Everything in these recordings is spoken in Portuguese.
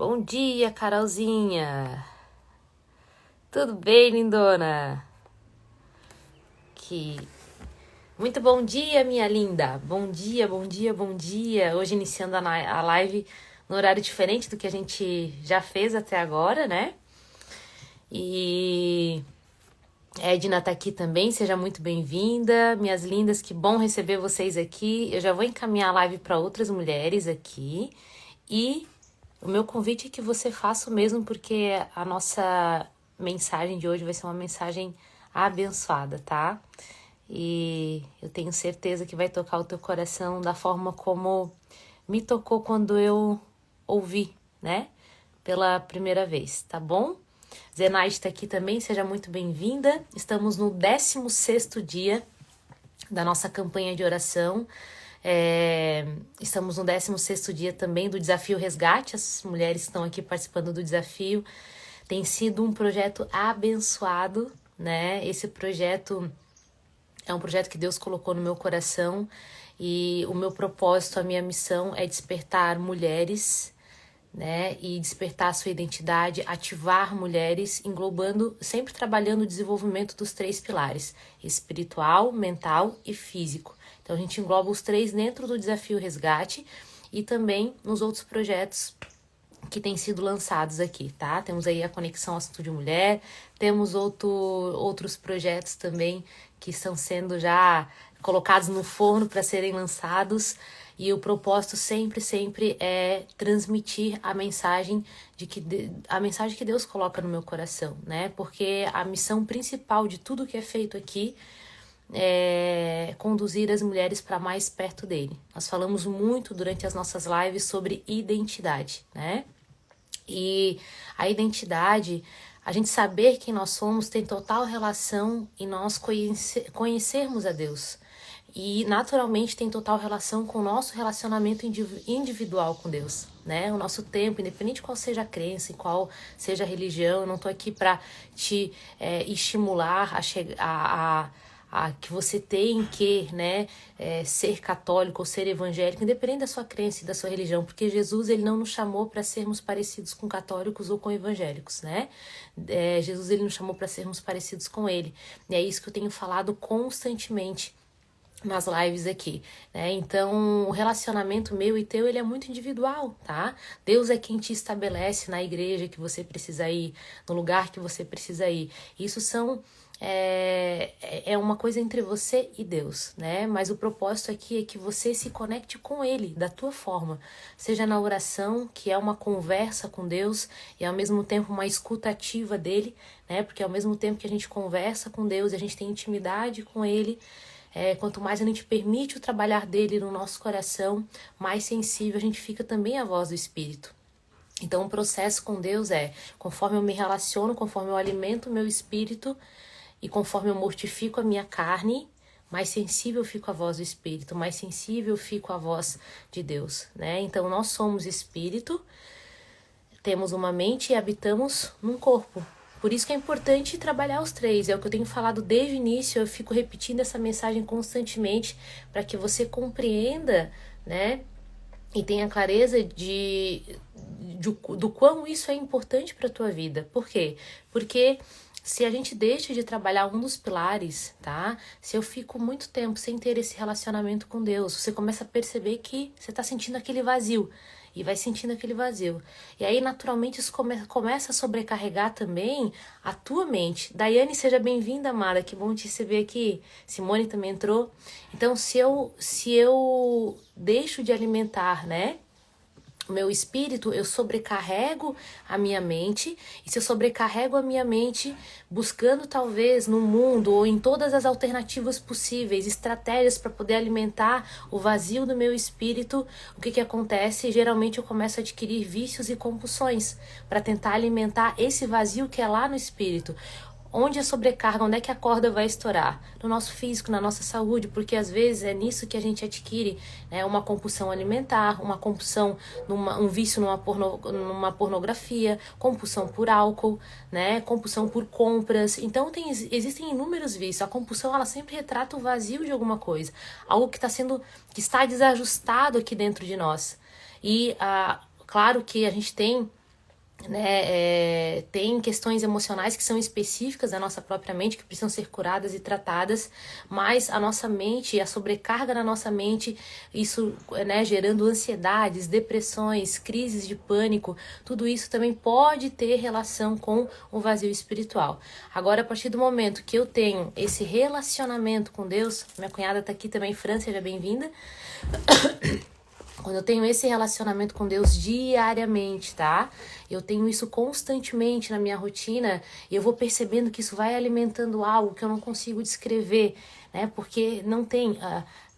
Bom dia, Carolzinha. Tudo bem, lindona? Que Muito bom dia, minha linda. Bom dia, bom dia, bom dia. Hoje iniciando a live no horário diferente do que a gente já fez até agora, né? E a Edna tá aqui também, seja muito bem-vinda. Minhas lindas, que bom receber vocês aqui. Eu já vou encaminhar a live para outras mulheres aqui. E o meu convite é que você faça o mesmo, porque a nossa mensagem de hoje vai ser uma mensagem abençoada, tá? E eu tenho certeza que vai tocar o teu coração da forma como me tocou quando eu ouvi, né? Pela primeira vez, tá bom? Zenaide está aqui também, seja muito bem-vinda. Estamos no 16º dia da nossa campanha de oração. Estamos no 16º dia também do Desafio Resgate. As mulheres que estão aqui participando do desafio. Tem sido um projeto abençoado, né? Esse projeto é um projeto que Deus colocou no meu coração e o meu propósito, a minha missão é despertar mulheres, né? E despertar a sua identidade, ativar mulheres, englobando, sempre trabalhando o desenvolvimento dos 3 pilares: espiritual, mental e físico. Então a gente engloba os 3 dentro do Desafio Resgate e também nos outros projetos que têm sido lançados aqui, tá? Temos aí a Conexão Estúdio Mulher, temos outros projetos também que estão sendo já colocados no forno para serem lançados, e o propósito sempre é transmitir a mensagem a mensagem que Deus coloca no meu coração, né? Porque a missão principal de tudo que é feito aqui é conduzir as mulheres para mais perto dele. Nós falamos muito durante as nossas lives sobre identidade, né? E a identidade, a gente saber quem nós somos, tem total relação em nós conhecermos a Deus. E naturalmente tem total relação com o nosso relacionamento individual com Deus, né? O nosso tempo, independente qual seja a crença, qual seja a religião, eu não tô aqui para te estimular a que você tem que, né, ser católico ou ser evangélico, independente da sua crença e da sua religião, porque Jesus, ele não nos chamou para sermos parecidos com católicos ou com evangélicos, né? Jesus, ele nos chamou para sermos parecidos com ele. E é isso que eu tenho falado constantemente nas lives aqui, né? Então, o relacionamento meu e teu, ele é muito individual, tá? Deus é quem te estabelece na igreja que você precisa ir, no lugar que você precisa ir. Isso é uma coisa entre você e Deus, né? Mas o propósito aqui é que você se conecte com Ele, da tua forma. Seja na oração, que é uma conversa com Deus, e ao mesmo tempo uma escuta ativa dEle, né? Porque ao mesmo tempo que a gente conversa com Deus, a gente tem intimidade com Ele, quanto mais a gente permite o trabalhar dele no nosso coração, mais sensível a gente fica também à voz do Espírito. Então, o processo com Deus conforme eu me relaciono, conforme eu alimento o meu espírito e conforme eu mortifico a minha carne, mais sensível eu fico à voz do Espírito, mais sensível eu fico à voz de Deus, né? Então, nós somos espírito, temos uma mente e habitamos num corpo. Por isso que é importante trabalhar os 3. É o que eu tenho falado desde o início, eu fico repetindo essa mensagem constantemente para que você compreenda, né? E tenha clareza do quão isso é importante para a tua vida. Por quê? Porque se a gente deixa de trabalhar um dos pilares, tá? Se eu fico muito tempo sem ter esse relacionamento com Deus, você começa a perceber que você está sentindo aquele vazio. E vai sentindo aquele vazio. E aí, naturalmente, isso começa a sobrecarregar também a tua mente. Daiane, seja bem-vinda, amada. Que bom te receber aqui. Simone também entrou. Então, se eu deixo de alimentar, né, o meu espírito, eu sobrecarrego a minha mente, e se eu sobrecarrego a minha mente, buscando talvez no mundo ou em todas as alternativas possíveis, estratégias para poder alimentar o vazio do meu espírito, o que acontece? Geralmente eu começo a adquirir vícios e compulsões para tentar alimentar esse vazio que é lá no espírito. Onde a sobrecarga, onde é que a corda vai estourar? No nosso físico, na nossa saúde, porque às vezes é nisso que a gente adquire, né, uma compulsão alimentar, uma compulsão, um vício numa pornografia, compulsão por álcool, né, compulsão por compras. Então existem inúmeros vícios. A compulsão, ela sempre retrata o vazio de alguma coisa, algo que está desajustado aqui dentro de nós. E claro que a gente tem né? Tem questões emocionais que são específicas da nossa própria mente, que precisam ser curadas e tratadas, mas a nossa mente, a sobrecarga na nossa mente, isso, né, gerando ansiedades, depressões, crises de pânico, tudo isso também pode ter relação com o vazio espiritual. Agora, a partir do momento que eu tenho esse relacionamento com Deus, minha cunhada tá aqui também, Fran, seja bem-vinda. Quando eu tenho esse relacionamento com Deus diariamente, tá? Eu tenho isso constantemente na minha rotina e eu vou percebendo que isso vai alimentando algo que eu não consigo descrever, né? Porque não tem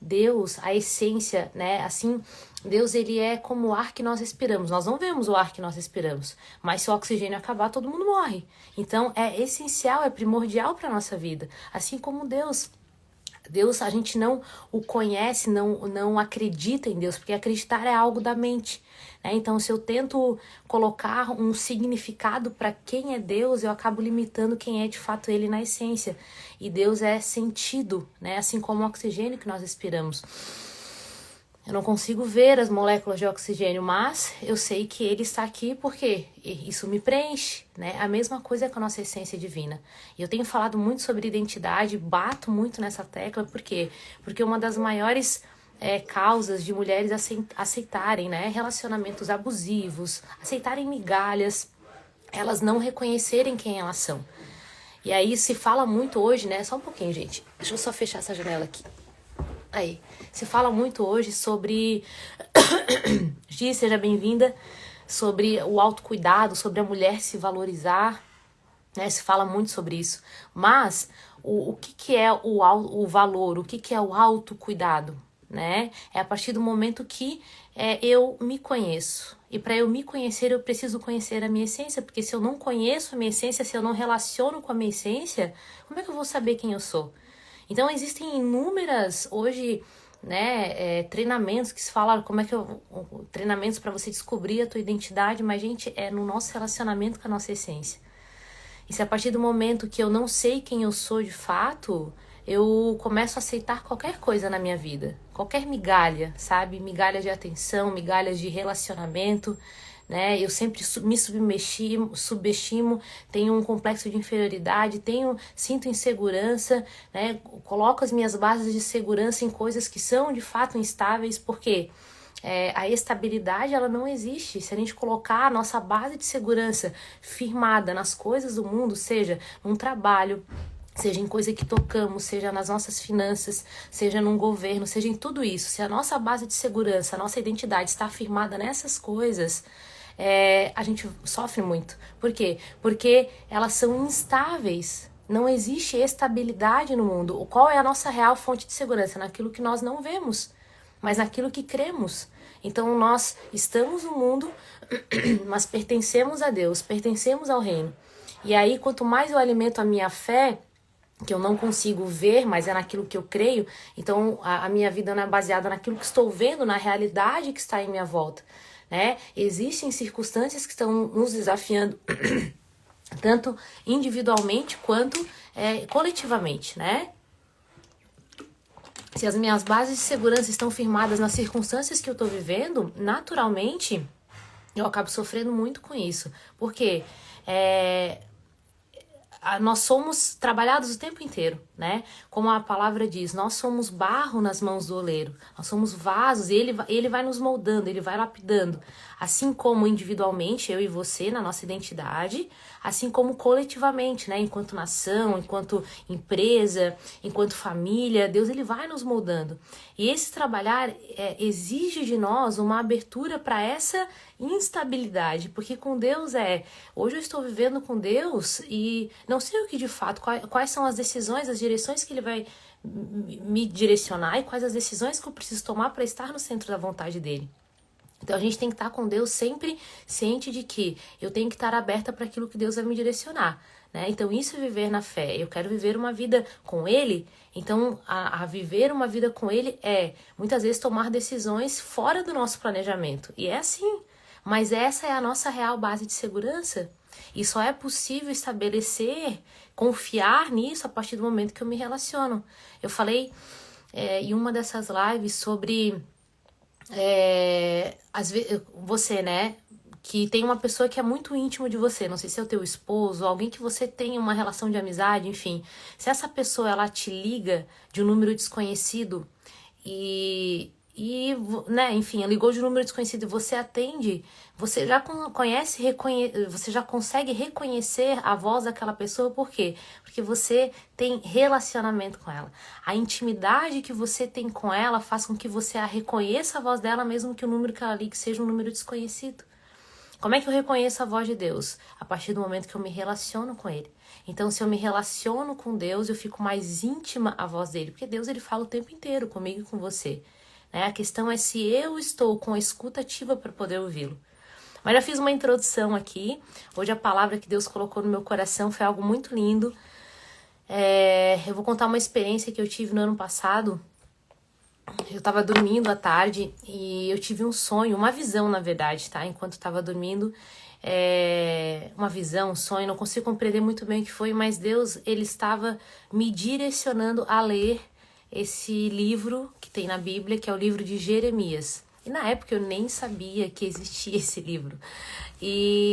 Deus, a essência, né? Assim, Deus, ele é como o ar que nós respiramos. Nós não vemos o ar que nós respiramos, mas se o oxigênio acabar, todo mundo morre. Então, é essencial, é primordial para a nossa vida. Assim como Deus, a gente não o conhece, não acredita em Deus, porque acreditar é algo da mente, né? Então, se eu tento colocar um significado para quem é Deus, eu acabo limitando quem é de fato ele na essência. E Deus é sentido, né? Assim como o oxigênio que nós respiramos. Eu não consigo ver as moléculas de oxigênio, mas eu sei que ele está aqui porque isso me preenche, né? A mesma coisa com a nossa essência divina. E eu tenho falado muito sobre identidade, bato muito nessa tecla, por quê? Porque uma das maiores causas de mulheres aceitarem, né, relacionamentos abusivos, aceitarem migalhas, elas não reconhecerem quem elas são. E aí se fala muito hoje, né? Só um pouquinho, gente. Deixa eu só fechar essa janela aqui. Aí, se fala muito hoje sobre, Gi, seja bem-vinda, sobre o autocuidado, sobre a mulher se valorizar, né? Se fala muito sobre isso. Mas o que é o valor, o que é o autocuidado, né? É a partir do momento que eu me conheço. E para eu me conhecer, eu preciso conhecer a minha essência, porque se eu não conheço a minha essência, se eu não relaciono com a minha essência, como é que eu vou saber quem eu sou? Então existem inúmeras hoje, né, treinamentos que se falam como é que treinamentos para você descobrir a tua identidade, mas gente, é no nosso relacionamento com a nossa essência. E se a partir do momento que eu não sei quem eu sou de fato, eu começo a aceitar qualquer coisa na minha vida, qualquer migalha, sabe? Migalhas de atenção, migalhas de relacionamento, né? Eu sempre me subestimo, tenho um complexo de inferioridade, sinto insegurança, né? Coloco as minhas bases de segurança em coisas que são de fato instáveis, porque a estabilidade ela não existe. Se a gente colocar a nossa base de segurança firmada nas coisas do mundo, seja num trabalho, seja em coisa que tocamos, seja nas nossas finanças, seja num governo, seja em tudo isso, se a nossa base de segurança, a nossa identidade está firmada nessas coisas, a gente sofre muito. Por quê? Porque elas são instáveis. Não existe estabilidade no mundo. Qual é a nossa real fonte de segurança? Naquilo que nós não vemos, mas naquilo que cremos. Então nós estamos no mundo, mas pertencemos a Deus, pertencemos ao reino. E aí, quanto mais eu alimento a minha fé, que eu não consigo ver, mas é naquilo que eu creio, então a minha vida não é baseada naquilo que estou vendo, na realidade que está em minha volta, né? Existem circunstâncias que estão nos desafiando, tanto individualmente quanto coletivamente, né? Se as minhas bases de segurança estão firmadas nas circunstâncias que eu estou vivendo, naturalmente eu acabo sofrendo muito com isso. Porque nós somos trabalhados o tempo inteiro, né? Como a palavra diz, nós somos barro nas mãos do oleiro, nós somos vasos e ele vai nos moldando, ele vai lapidando. Assim como individualmente, eu e você, na nossa identidade, assim como coletivamente, né? Enquanto nação, enquanto empresa, enquanto família, Deus ele vai nos moldando. E esse trabalhar exige de nós uma abertura para essa instabilidade, porque com Deus hoje eu estou vivendo com Deus e não sei o que de fato, quais são as decisões, as direções que ele vai me direcionar e quais as decisões que eu preciso tomar para estar no centro da vontade dele. Então a gente tem que estar com Deus sempre ciente de que eu tenho que estar aberta para aquilo que Deus vai me direcionar, né? Então isso é viver na fé. Eu quero viver uma vida com Ele, então a viver uma vida com Ele muitas vezes tomar decisões fora do nosso planejamento. E é assim, mas essa é a nossa real base de segurança. E só é possível estabelecer, confiar nisso a partir do momento que eu me relaciono. Eu falei em uma dessas lives sobre... às vezes, você, né, que tem uma pessoa que é muito íntimo de você, não sei se é o teu esposo, alguém que você tem uma relação de amizade, enfim. Se essa pessoa, ela te liga de um número desconhecido né, enfim, ligou de um número desconhecido e você atende, você já você já consegue reconhecer a voz daquela pessoa, por quê? Porque você tem relacionamento com ela. A intimidade que você tem com ela faz com que você reconheça a voz dela, mesmo que o número que ela ligue seja um número desconhecido. Como é que eu reconheço a voz de Deus? A partir do momento que eu me relaciono com Ele. Então, se eu me relaciono com Deus, eu fico mais íntima à voz dele, porque Deus, ele fala o tempo inteiro comigo e com você. Né? A questão é se eu estou com a escuta ativa para poder ouvi-lo. Mas já fiz uma introdução aqui. Hoje a palavra que Deus colocou no meu coração foi algo muito lindo. Eu vou contar uma experiência que eu tive no ano passado. Eu estava dormindo à tarde e eu tive um sonho, uma visão na verdade, tá? Enquanto estava dormindo, uma visão, um sonho, não consigo compreender muito bem o que foi, mas Deus, ele estava me direcionando a ler esse livro que tem na Bíblia, que é o livro de Jeremias. E na época eu nem sabia que existia esse livro.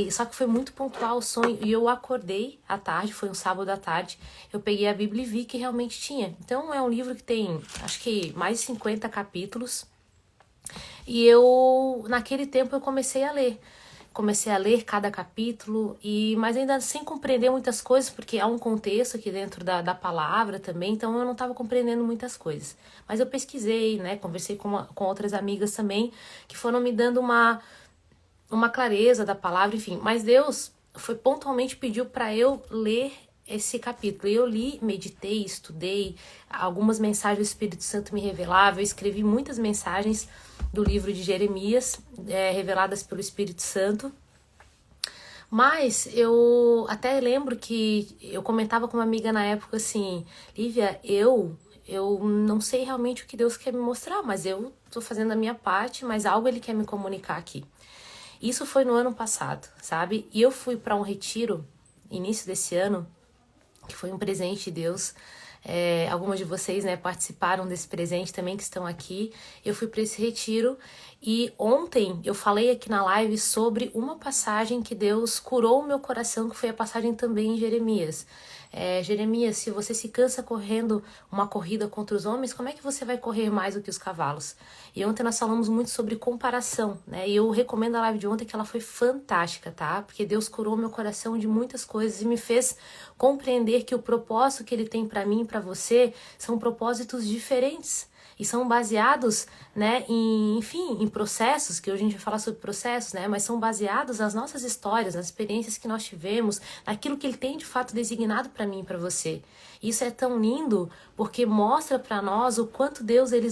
Só que foi muito pontual o sonho. E eu acordei à tarde, foi um sábado à tarde. Eu peguei a Bíblia e vi que realmente tinha. Então é um livro que tem, acho que mais de 50 capítulos. E naquele tempo eu comecei a ler. Comecei a ler cada capítulo, mas ainda sem compreender muitas coisas, porque há um contexto aqui dentro da palavra também, então eu não estava compreendendo muitas coisas. Mas eu pesquisei, né, conversei com outras amigas também, que foram me dando uma clareza da palavra, enfim. Mas Deus pontualmente pediu para eu ler esse capítulo. E eu li, meditei, estudei, algumas mensagens do Espírito Santo me revelavam, eu escrevi muitas mensagens do livro de Jeremias, reveladas pelo Espírito Santo. Mas eu até lembro que eu comentava com uma amiga na época assim, Lívia, eu não sei realmente o que Deus quer me mostrar, mas eu tô fazendo a minha parte, mas algo Ele quer me comunicar aqui. Isso foi no ano passado, sabe? E eu fui para um retiro, início desse ano, que foi um presente de Deus. Algumas de vocês, né, participaram desse presente também, que estão aqui. Eu fui para esse retiro e ontem eu falei aqui na live sobre uma passagem que Deus curou o meu coração, que foi a passagem também em Jeremias. Jeremias, se você se cansa correndo uma corrida contra os homens, como é que você vai correr mais do que os cavalos? E ontem nós falamos muito sobre comparação, né? E eu recomendo a live de ontem, que ela foi fantástica, tá? Porque Deus curou meu coração de muitas coisas e me fez compreender que o propósito que Ele tem para mim e para você são propósitos diferentes. E são baseados, né, em processos, que hoje a gente vai falar sobre processos, né, mas são baseados nas nossas histórias, nas experiências que nós tivemos, naquilo que Ele tem de fato designado para mim e para você. Isso é tão lindo porque mostra para nós o quanto Deus ele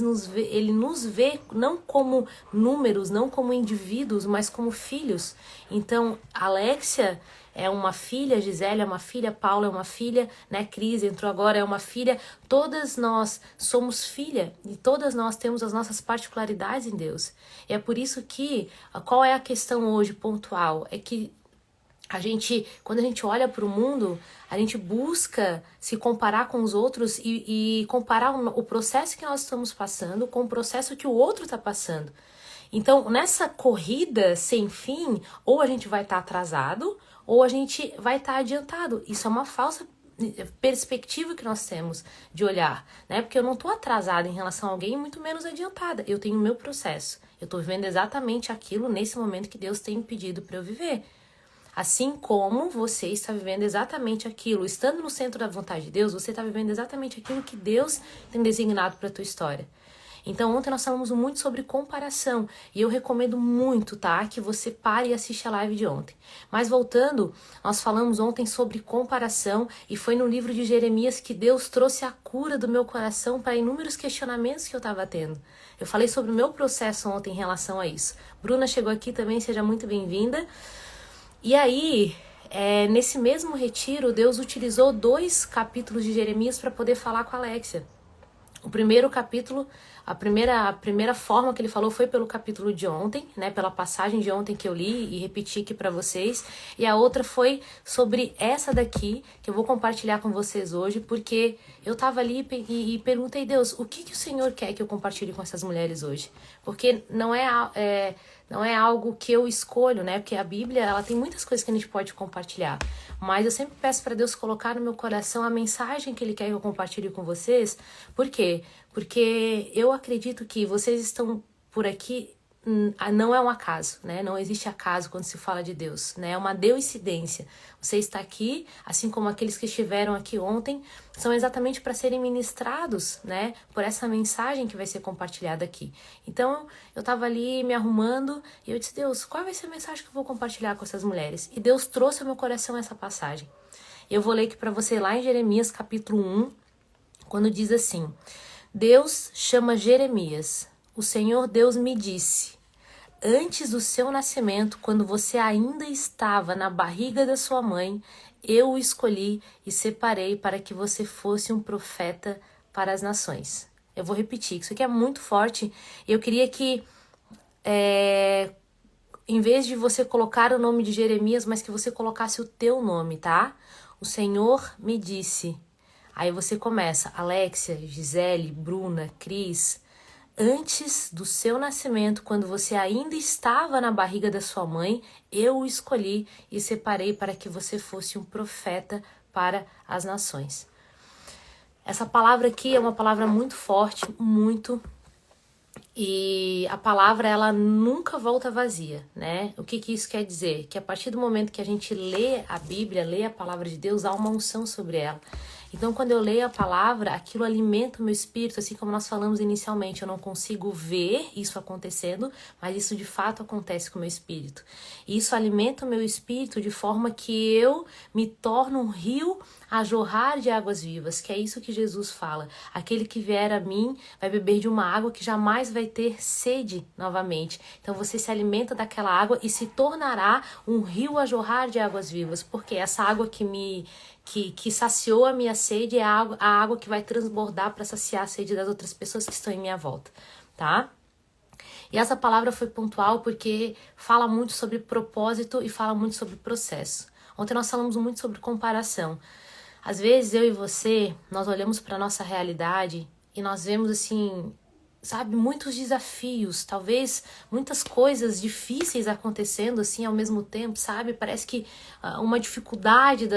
nos vê não como números, não como indivíduos, mas como filhos. Então, Alexia é uma filha, Gisele é uma filha, Paula é uma filha, né? Cris entrou agora, é uma filha. Todas nós somos filha e todas nós temos as nossas particularidades em Deus. E é por isso que, qual é a questão hoje pontual? É que quando a gente olha para o mundo, a gente busca se comparar com os outros e comparar o processo que nós estamos passando com o processo que o outro está passando. Então, nessa corrida sem fim, ou a gente vai estar atrasado, ou a gente vai estar adiantado. Isso é uma falsa perspectiva que nós temos de olhar, né? Porque eu não estou atrasada em relação a alguém, muito menos adiantada. Eu tenho o meu processo. Eu estou vivendo exatamente aquilo nesse momento que Deus tem me pedido para eu viver. Assim como você está vivendo exatamente aquilo, estando no centro da vontade de Deus, você está vivendo exatamente aquilo que Deus tem designado para a tua história. Então, ontem nós falamos muito sobre comparação e eu recomendo muito, tá, que você pare e assista a live de ontem. Mas voltando, nós falamos ontem sobre comparação e foi no livro de Jeremias que Deus trouxe a cura do meu coração para inúmeros questionamentos que eu estava tendo. Eu falei sobre o meu processo ontem em relação a isso. Bruna chegou aqui também, seja muito bem-vinda. E aí, nesse mesmo retiro, Deus utilizou 2 capítulos de Jeremias para poder falar com a Alexia. O primeiro capítulo, a primeira forma que ele falou foi pelo capítulo de ontem, né, pela passagem de ontem que eu li e repeti aqui para vocês. E a outra foi sobre essa daqui, que eu vou compartilhar com vocês hoje, porque eu tava ali e perguntei, Deus, o que o Senhor quer que eu compartilhe com essas mulheres hoje? Porque não não é algo que eu escolho, né? Porque a Bíblia, ela tem muitas coisas que a gente pode compartilhar. Mas eu sempre peço para Deus colocar no meu coração a mensagem que Ele quer que eu compartilhe com vocês. Por quê? Porque eu acredito que vocês estão por aqui, não é um acaso, né? Não existe acaso quando se fala de Deus, né? É uma deoincidência. Você está aqui, assim como aqueles que estiveram aqui ontem, são exatamente para serem ministrados, né? Por essa mensagem que vai ser compartilhada aqui. Então, eu estava ali me arrumando e eu disse, Deus, qual vai ser a mensagem que eu vou compartilhar com essas mulheres? E Deus trouxe ao meu coração essa passagem. Eu vou ler aqui para você lá em Jeremias capítulo 1, quando diz assim, Deus chama Jeremias, o Senhor Deus me disse, antes do seu nascimento, quando você ainda estava na barriga da sua mãe, eu o escolhi e separei para que você fosse um profeta para as nações. Eu vou repetir, isso aqui é muito forte. Eu queria que, em vez de você colocar o nome de Jeremias, mas que você colocasse o teu nome, tá? O Senhor me disse. Aí você começa, Alexia, Gisele, Bruna, Cris, antes do seu nascimento, quando você ainda estava na barriga da sua mãe, eu o escolhi e separei para que você fosse um profeta para as nações. Essa palavra aqui é uma palavra muito forte, muito. E a palavra, ela nunca volta vazia, né? O que isso quer dizer? Que a partir do momento que a gente lê a Bíblia, lê a palavra de Deus, há uma unção sobre ela. Então, quando eu leio a palavra, aquilo alimenta o meu espírito, assim como nós falamos inicialmente. Eu não consigo ver isso acontecendo, mas isso de fato acontece com o meu espírito. E isso alimenta o meu espírito de forma que eu me torno um rio a jorrar de águas vivas, que é isso que Jesus fala. Aquele que vier a mim vai beber de uma água que jamais vai ter sede novamente. Então você se alimenta daquela água e se tornará um rio a jorrar de águas vivas, porque essa água que saciou a minha sede é a água que vai transbordar para saciar a sede das outras pessoas que estão em minha volta, tá? E essa palavra foi pontual porque fala muito sobre propósito e fala muito sobre processo. Ontem nós falamos muito sobre comparação. Às vezes eu e você, nós olhamos para a nossa realidade e nós vemos assim, sabe, muitos desafios, talvez muitas coisas difíceis acontecendo assim ao mesmo tempo, sabe? Parece que uma dificuldade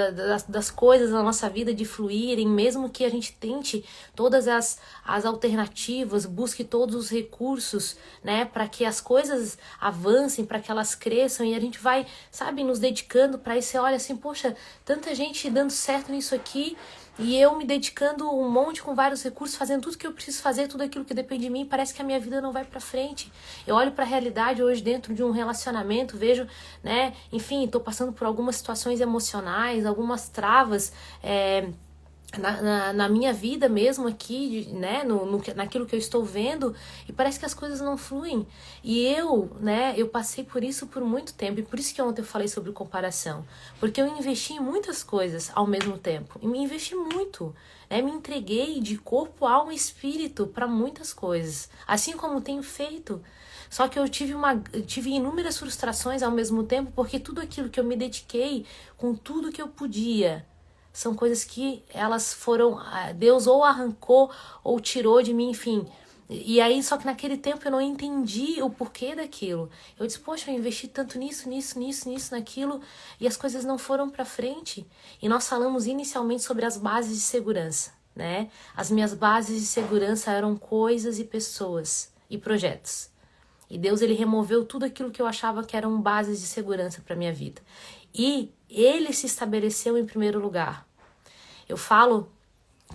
das coisas na nossa vida de fluírem, mesmo que a gente tente todas as alternativas, busque todos os recursos, né, para que as coisas avancem, para que elas cresçam e a gente vai, sabe, nos dedicando para isso. Você olha assim, poxa, tanta gente dando certo nisso aqui, e eu me dedicando um monte com vários recursos, fazendo tudo que eu preciso fazer, tudo aquilo que depende de mim, parece que a minha vida não vai pra frente. Eu olho pra realidade hoje dentro de um relacionamento, vejo, né, enfim, tô passando por algumas situações emocionais, algumas travas, na minha vida mesmo aqui, né, naquilo que eu estou vendo, e parece que as coisas não fluem. E eu passei por isso por muito tempo, e por isso que ontem eu falei sobre comparação, porque eu investi em muitas coisas ao mesmo tempo, e me investi muito, né, me entreguei de corpo, alma e espírito para muitas coisas, assim como tenho feito. Só que eu tive inúmeras frustrações ao mesmo tempo, porque tudo aquilo que eu me dediquei com tudo que eu podia, são coisas que elas foram, Deus ou arrancou ou tirou de mim, enfim. E aí, só que naquele tempo eu não entendi o porquê daquilo. Eu disse, poxa, eu investi tanto nisso, naquilo, e as coisas não foram pra frente. E nós falamos inicialmente sobre as bases de segurança, né? As minhas bases de segurança eram coisas e pessoas e projetos. E Deus, ele removeu tudo aquilo que eu achava que eram bases de segurança para minha vida. E ele se estabeleceu em primeiro lugar. Eu falo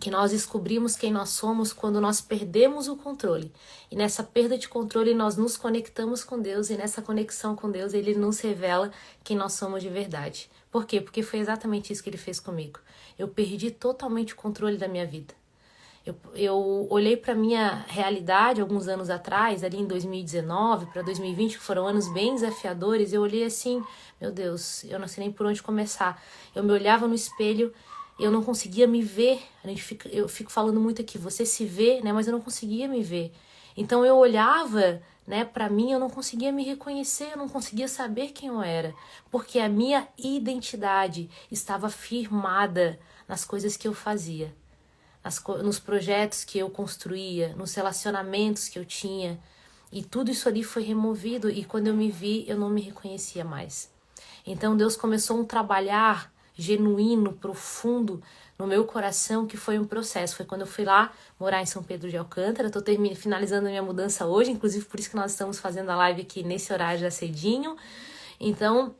que nós descobrimos quem nós somos quando nós perdemos o controle. E nessa perda de controle nós nos conectamos com Deus, e nessa conexão com Deus ele nos revela quem nós somos de verdade. Por quê? Porque foi exatamente isso que ele fez comigo. Eu perdi totalmente o controle da minha vida. Eu olhei para minha realidade alguns anos atrás, ali em 2019 para 2020, que foram anos bem desafiadores. Eu olhei assim, meu Deus, eu não sei nem por onde começar. Eu me olhava no espelho, eu não conseguia me ver. Eu fico falando muito aqui, você se vê, né? Mas eu não conseguia me ver. Então eu olhava, né, para mim, eu não conseguia me reconhecer, eu não conseguia saber quem eu era, porque a minha identidade estava firmada nas coisas que eu fazia, nos projetos que eu construía, nos relacionamentos que eu tinha. E tudo isso ali foi removido e quando eu me vi, eu não me reconhecia mais. Então Deus começou um trabalhar genuíno, profundo no meu coração, que foi um processo. Foi quando eu fui lá morar em São Pedro de Alcântara. Estou finalizando a minha mudança hoje, inclusive por isso que nós estamos fazendo a live aqui nesse horário já cedinho. Então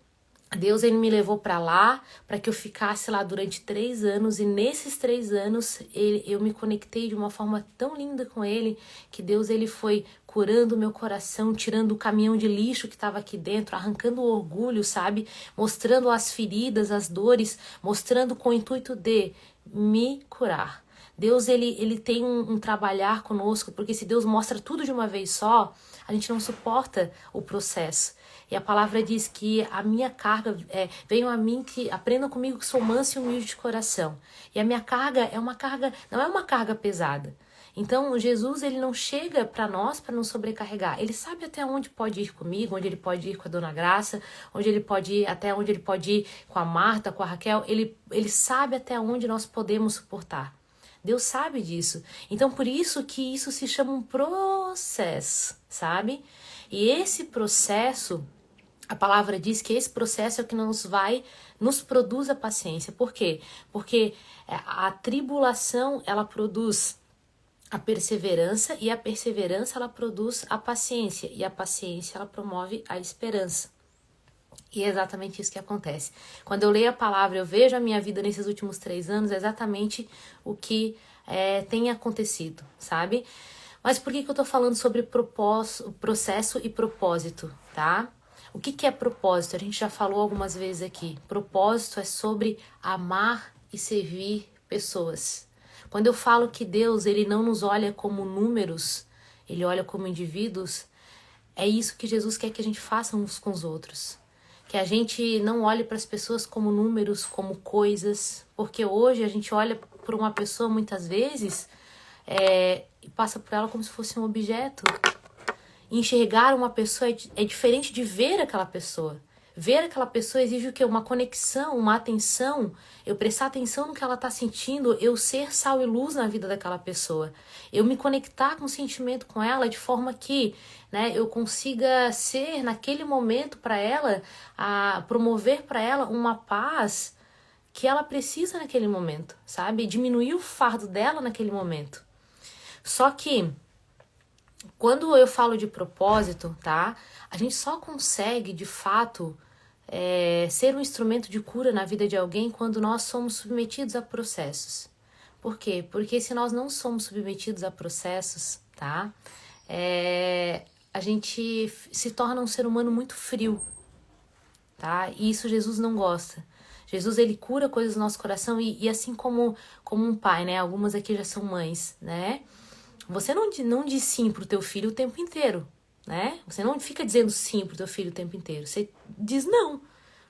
Deus, ele me levou para lá, para que eu ficasse lá durante 3 anos, e nesses 3 anos eu me conectei de uma forma tão linda com ele, que Deus, ele foi curando o meu coração, tirando o caminhão de lixo que estava aqui dentro, arrancando o orgulho, sabe? Mostrando as feridas, as dores, mostrando com o intuito de me curar. Deus, ele tem um trabalhar conosco, porque se Deus mostra tudo de uma vez só, a gente não suporta o processo. E a palavra diz que a minha carga, venham a mim, que aprendam comigo que sou manso e humilde de coração. E a minha carga é uma carga, não é uma carga pesada. Então Jesus, ele não chega para nós para nos sobrecarregar. Ele sabe até onde pode ir comigo, onde ele pode ir com a Dona Graça, onde ele pode ir, até onde ele pode ir com a Marta, com a Raquel. Ele sabe até onde nós podemos suportar. Deus sabe disso. Então, por isso que isso se chama um processo, sabe? E esse processo, a palavra diz que esse processo é o que nos produz a paciência. Por quê? Porque a tribulação, ela produz a perseverança, e a perseverança, ela produz a paciência, e a paciência, ela promove a esperança. E é exatamente isso que acontece. Quando eu leio a palavra, eu vejo a minha vida nesses últimos 3 anos, é exatamente o que tem acontecido, sabe? Mas por que eu tô falando sobre processo e propósito, tá? O que é propósito? A gente já falou algumas vezes aqui. Propósito é sobre amar e servir pessoas. Quando eu falo que Deus, ele não nos olha como números, ele olha como indivíduos, é isso que Jesus quer que a gente faça uns com os outros. Que a gente não olhe para as pessoas como números, como coisas, porque hoje a gente olha para uma pessoa muitas vezes e passa por ela como se fosse um objeto. Enxergar uma pessoa é diferente de ver aquela pessoa. Ver aquela pessoa exige o quê? Uma conexão, uma atenção, eu prestar atenção no que ela está sentindo, eu ser sal e luz na vida daquela pessoa. Eu me conectar com o sentimento com ela de forma que, né, eu consiga ser naquele momento para ela, promover para ela uma paz que ela precisa naquele momento, sabe? Diminuir o fardo dela naquele momento. Só que quando eu falo de propósito, tá? A gente só consegue, de fato, ser um instrumento de cura na vida de alguém quando nós somos submetidos a processos. Por quê? Porque se nós não somos submetidos a processos, tá? A gente se torna um ser humano muito frio, tá? E isso Jesus não gosta. Jesus, ele cura coisas no nosso coração e assim como um pai, né? Algumas aqui já são mães, né? Você não diz sim pro teu filho o tempo inteiro, né? Você não fica dizendo sim pro teu filho o tempo inteiro. Você diz não.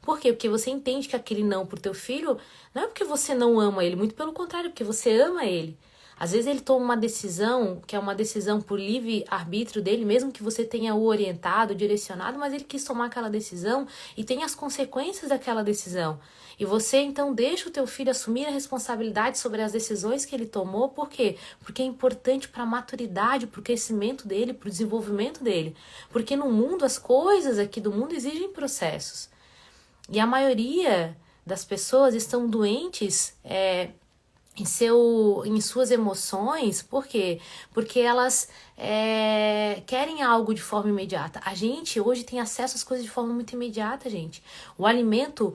Por quê? Porque você entende que aquele não pro teu filho não é porque você não ama ele, muito pelo contrário, porque você ama ele. Às vezes ele toma uma decisão, que é uma decisão por livre arbítrio dele, mesmo que você tenha o orientado, direcionado, mas ele quis tomar aquela decisão e tem as consequências daquela decisão. E você, então, deixa o teu filho assumir a responsabilidade sobre as decisões que ele tomou. Por quê? Porque é importante para a maturidade, para o crescimento dele, para o desenvolvimento dele. Porque no mundo, as coisas aqui do mundo exigem processos. E a maioria das pessoas estão doentes em suas emoções. Por quê? Porque elas querem algo de forma imediata. A gente hoje tem acesso às coisas de forma muito imediata, gente. O alimento,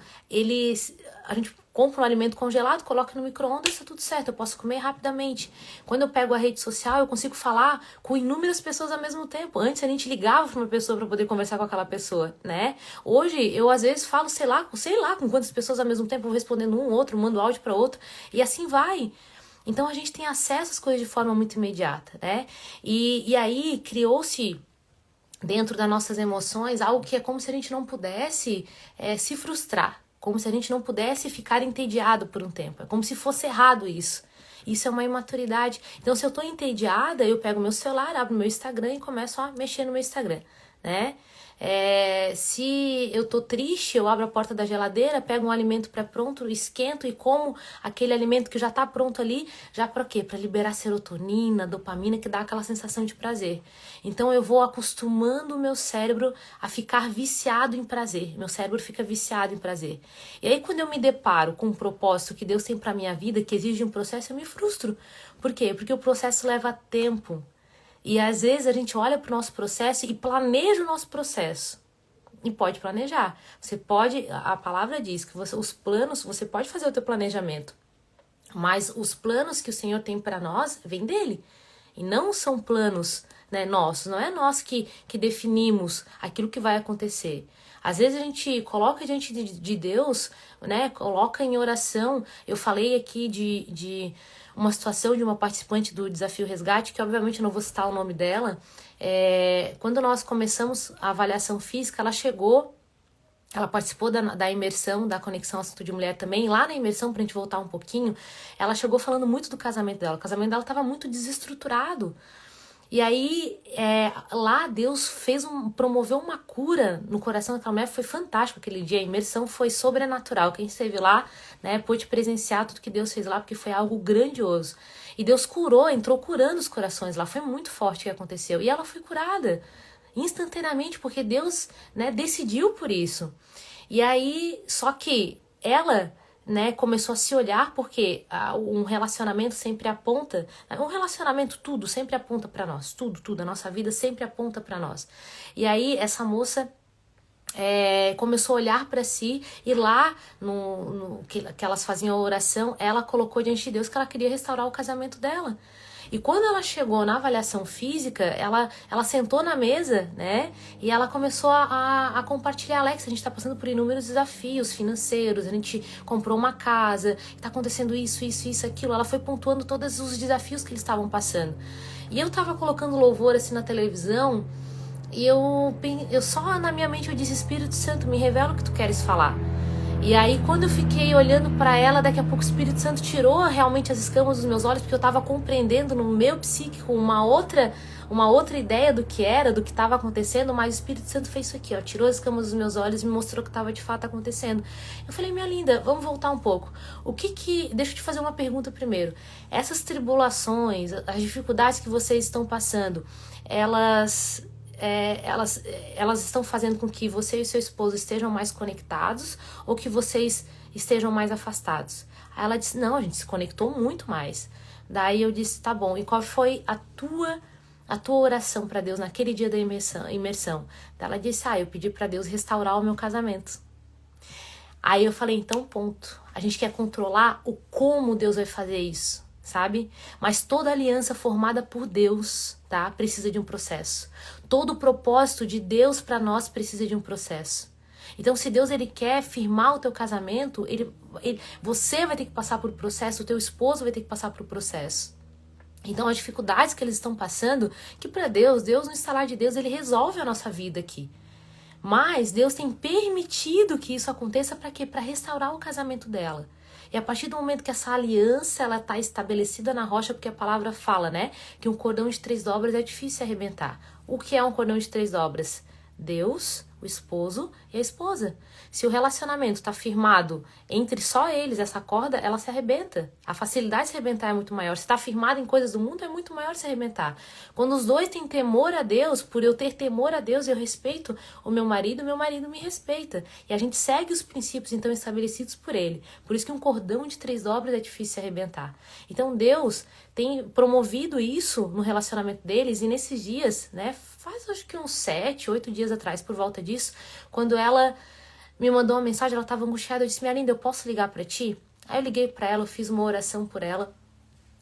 a gente compra um alimento congelado, coloca no micro-ondas, tá tudo certo, eu posso comer rapidamente. Quando eu pego a rede social, eu consigo falar com inúmeras pessoas ao mesmo tempo. Antes a gente ligava para uma pessoa para poder conversar com aquela pessoa, né? Hoje eu às vezes falo, sei lá com quantas pessoas ao mesmo tempo, respondendo um, outro, mando áudio para outro, e assim vai. Então a gente tem acesso às coisas de forma muito imediata, né? E aí criou-se dentro das nossas emoções algo que é como se a gente não pudesse se frustrar. Como se a gente não pudesse ficar entediado por um tempo. É como se fosse errado isso. Isso é uma imaturidade. Então, se eu tô entediada, eu pego meu celular, abro meu Instagram e começo a mexer no meu Instagram, né? Se eu tô triste, eu abro a porta da geladeira, pego um alimento pré-pronto, esquento e como aquele alimento que já tá pronto ali, já para quê? Para liberar serotonina, dopamina, que dá aquela sensação de prazer. Então eu vou acostumando o meu cérebro a ficar viciado em prazer. Meu cérebro fica viciado em prazer. E aí quando eu me deparo com um propósito que Deus tem para minha vida, que exige um processo, eu me frustro. Por quê? Porque o processo leva tempo. E às vezes a gente olha para o nosso processo e planeja o nosso processo. E pode planejar. Você pode, a palavra diz que os planos, você pode fazer o teu planejamento. Mas os planos que o Senhor tem para nós, vêm dele. E não são planos, né, nossos. Não é nós que definimos aquilo que vai acontecer. Às vezes a gente coloca diante de Deus, né, coloca em oração. Eu falei aqui de uma situação de uma participante do Desafio Resgate, que obviamente eu não vou citar o nome dela. Quando nós começamos a avaliação física, ela participou da imersão, da Conexão Assunto de Mulher também. Lá na imersão, pra gente voltar um pouquinho, ela chegou falando muito do casamento dela. O casamento dela estava muito desestruturado. E aí, lá Deus promoveu uma cura no coração daquela mulher. Foi fantástico aquele dia. A imersão foi sobrenatural. Quem esteve lá, né, pôde presenciar tudo que Deus fez lá, porque foi algo grandioso. E Deus entrou curando os corações lá. Foi muito forte o que aconteceu. E ela foi curada instantaneamente, porque Deus, né, decidiu por isso. E aí, só que ela, né, começou a se olhar, porque um relacionamento sempre aponta, um relacionamento tudo sempre aponta para nós, tudo, a nossa vida sempre aponta para nós. E aí essa moça começou a olhar para si, e lá no que elas faziam a oração, ela colocou diante de Deus que ela queria restaurar o casamento dela. E quando ela chegou na avaliação física, ela sentou na mesa, né? E ela começou a compartilhar: Alex, a gente tá passando por inúmeros desafios financeiros, a gente comprou uma casa, tá acontecendo isso, aquilo. Ela foi pontuando todos os desafios que eles estavam passando. E eu tava colocando louvor assim na televisão, e eu só na minha mente eu disse: Espírito Santo, me revela o que tu queres falar. E aí quando eu fiquei olhando para ela, daqui a pouco o Espírito Santo tirou realmente as escamas dos meus olhos, porque eu estava compreendendo no meu psíquico uma outra ideia do que estava acontecendo, mas o Espírito Santo fez isso aqui, ó, tirou as escamas dos meus olhos e me mostrou o que estava de fato acontecendo. Eu falei: minha linda, vamos voltar um pouco. Deixa eu te fazer uma pergunta primeiro. Essas tribulações, as dificuldades que vocês estão passando, elas estão fazendo com que você e seu esposo estejam mais conectados, ou que vocês estejam mais afastados? Aí ela disse: não, a gente se conectou muito mais. Daí eu disse: tá bom, e qual foi a tua oração para Deus naquele dia da imersão? Daí ela disse: eu pedi para Deus restaurar o meu casamento. Aí eu falei: então ponto, a gente quer controlar o como Deus vai fazer isso, sabe? Mas toda aliança formada por Deus, tá, precisa de um processo. Todo o propósito de Deus para nós precisa de um processo. Então, se Deus ele quer firmar o teu casamento, você vai ter que passar por processo, o teu esposo vai ter que passar por processo. Então, as dificuldades que eles estão passando, que para Deus no instalar de Deus, ele resolve a nossa vida aqui. Mas Deus tem permitido que isso aconteça para quê? Para restaurar o casamento dela. E a partir do momento que essa aliança ela está estabelecida na rocha, porque a palavra fala, né, que um cordão de 3 dobras é difícil de arrebentar. O que é um cordão de 3 dobras? Deus, o esposo e a esposa. Se o relacionamento está firmado entre só eles, essa corda, ela se arrebenta. A facilidade de se arrebentar é muito maior. Se está firmado em coisas do mundo, é muito maior se arrebentar. Quando os dois têm temor a Deus, por eu ter temor a Deus, eu respeito o meu marido me respeita. E a gente segue os princípios, então, estabelecidos por ele. Por isso que um cordão de 3 dobras é difícil se arrebentar. Então, Deus tem promovido isso no relacionamento deles, e nesses dias, né, faz acho que uns 7, 8 dias atrás, por volta disso, quando ela me mandou uma mensagem, ela estava angustiada, eu disse: minha linda, eu posso ligar para ti? Aí eu liguei para ela, eu fiz uma oração por ela,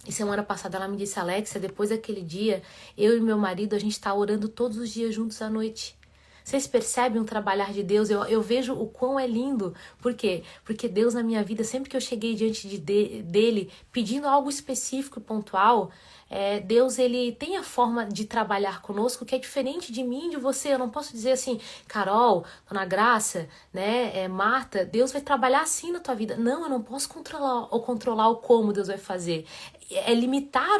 e semana passada ela me disse: Alexia, depois daquele dia, eu e meu marido, a gente está orando todos os dias juntos à noite. Vocês percebem o trabalhar de Deus? Eu vejo o quão é lindo. Por quê? Porque Deus na minha vida, sempre que eu cheguei diante dele, pedindo algo específico e pontual, Deus ele tem a forma de trabalhar conosco que é diferente de mim e de você. Eu não posso dizer assim: Carol, Dona Graça, né, Marta, Deus vai trabalhar assim na tua vida. Não, eu não posso controlar o como Deus vai fazer. é limitar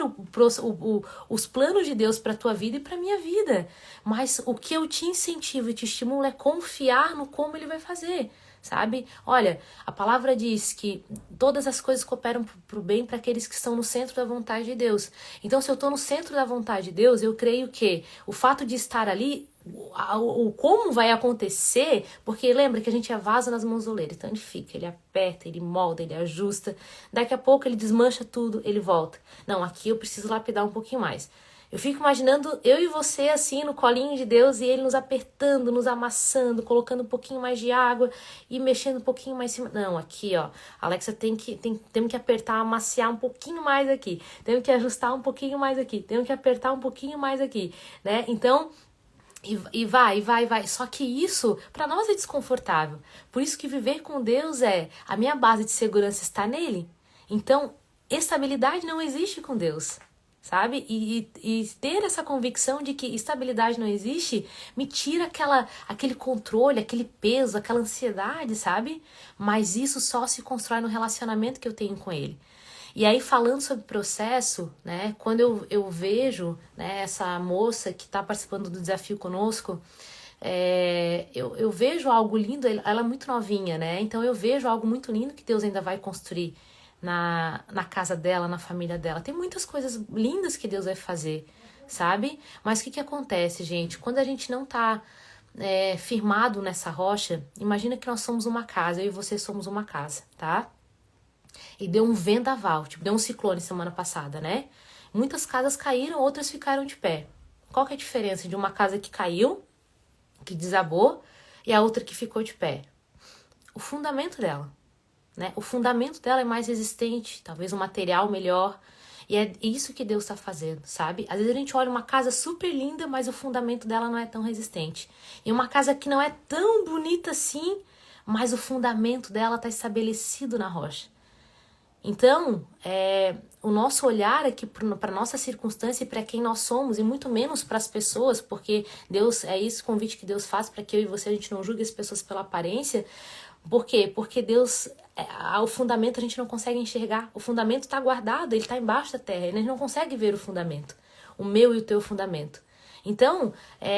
os planos de Deus para a tua vida e para a minha vida. Mas o que eu te incentivo e te estimulo é confiar no como Ele vai fazer, sabe? Olha, a palavra diz que todas as coisas cooperam para o bem para aqueles que estão no centro da vontade de Deus. Então, se eu estou no centro da vontade de Deus, eu creio que o fato de estar ali, o como vai acontecer, porque lembra que a gente é vaso nas mãos do oleiro, então ele fica, ele aperta, ele molda, ele ajusta, daqui a pouco ele desmancha tudo, ele volta. Não, aqui eu preciso lapidar um pouquinho mais. Eu fico imaginando eu e você assim no colinho de Deus e Ele nos apertando, nos amassando, colocando um pouquinho mais de água e mexendo um pouquinho mais em cima. Não, aqui ó, Alexa temos que apertar, amaciar um pouquinho mais aqui, temos que ajustar um pouquinho mais aqui, temos que apertar um pouquinho mais aqui, né? Então, e vai. Só que isso, para nós é desconfortável. Por isso que viver com Deus a minha base de segurança está nele. Então, estabilidade não existe com Deus, sabe? E ter essa convicção de que estabilidade não existe me tira aquele controle, aquele peso, aquela ansiedade, sabe? Mas isso só se constrói no relacionamento que eu tenho com ele. E aí, falando sobre processo, né, quando eu vejo, né, essa moça que está participando do desafio conosco, eu vejo algo lindo, ela é muito novinha, né? Então eu vejo algo muito lindo que Deus ainda vai construir na casa dela, na família dela. Tem muitas coisas lindas que Deus vai fazer, sabe? Mas o que acontece, gente? Quando a gente não tá firmado nessa rocha, imagina que nós somos uma casa, eu e você somos uma casa, tá? E deu um vendaval, tipo, deu um ciclone semana passada, né? Muitas casas caíram, outras ficaram de pé. Qual que é a diferença de uma casa que caiu, que desabou, e a outra que ficou de pé? O fundamento dela, né? O fundamento dela é mais resistente, talvez um material melhor. E é isso que Deus está fazendo, sabe? Às vezes a gente olha uma casa super linda, mas o fundamento dela não é tão resistente. E uma casa que não é tão bonita assim, mas o fundamento dela está estabelecido na rocha. Então, o nosso olhar aqui para a nossa circunstância e para quem nós somos, e muito menos para as pessoas, porque Deus, é esse convite que Deus faz para que eu e você, a gente não julgue as pessoas pela aparência. Por quê? Porque Deus, o fundamento a gente não consegue enxergar. O fundamento está guardado, ele está embaixo da terra, a gente não consegue ver o fundamento, o meu e o teu fundamento. Então,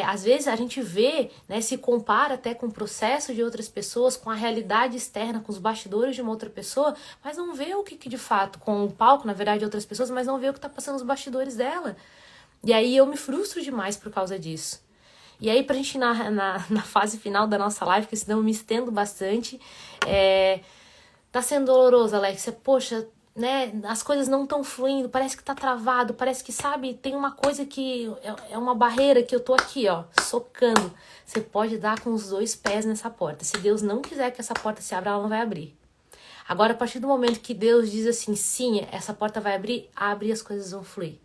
às vezes a gente vê, né, se compara até com o processo de outras pessoas, com a realidade externa, com os bastidores de uma outra pessoa, mas não vê o que de fato, com o palco, na verdade, de outras pessoas, mas não vê o que está passando nos bastidores dela. E aí eu me frustro demais por causa disso. E aí, pra gente ir na fase final da nossa live, porque senão eu me estendo bastante, tá sendo doloroso, Alexia, poxa, né, as coisas não estão fluindo, parece que tá travado, parece que, sabe, tem uma coisa que é uma barreira que eu tô aqui, ó, socando. Você pode dar com os 2 pés nessa porta. Se Deus não quiser que essa porta se abra, ela não vai abrir. Agora, a partir do momento que Deus diz assim, sim, essa porta vai abrir, abre e as coisas vão fluir.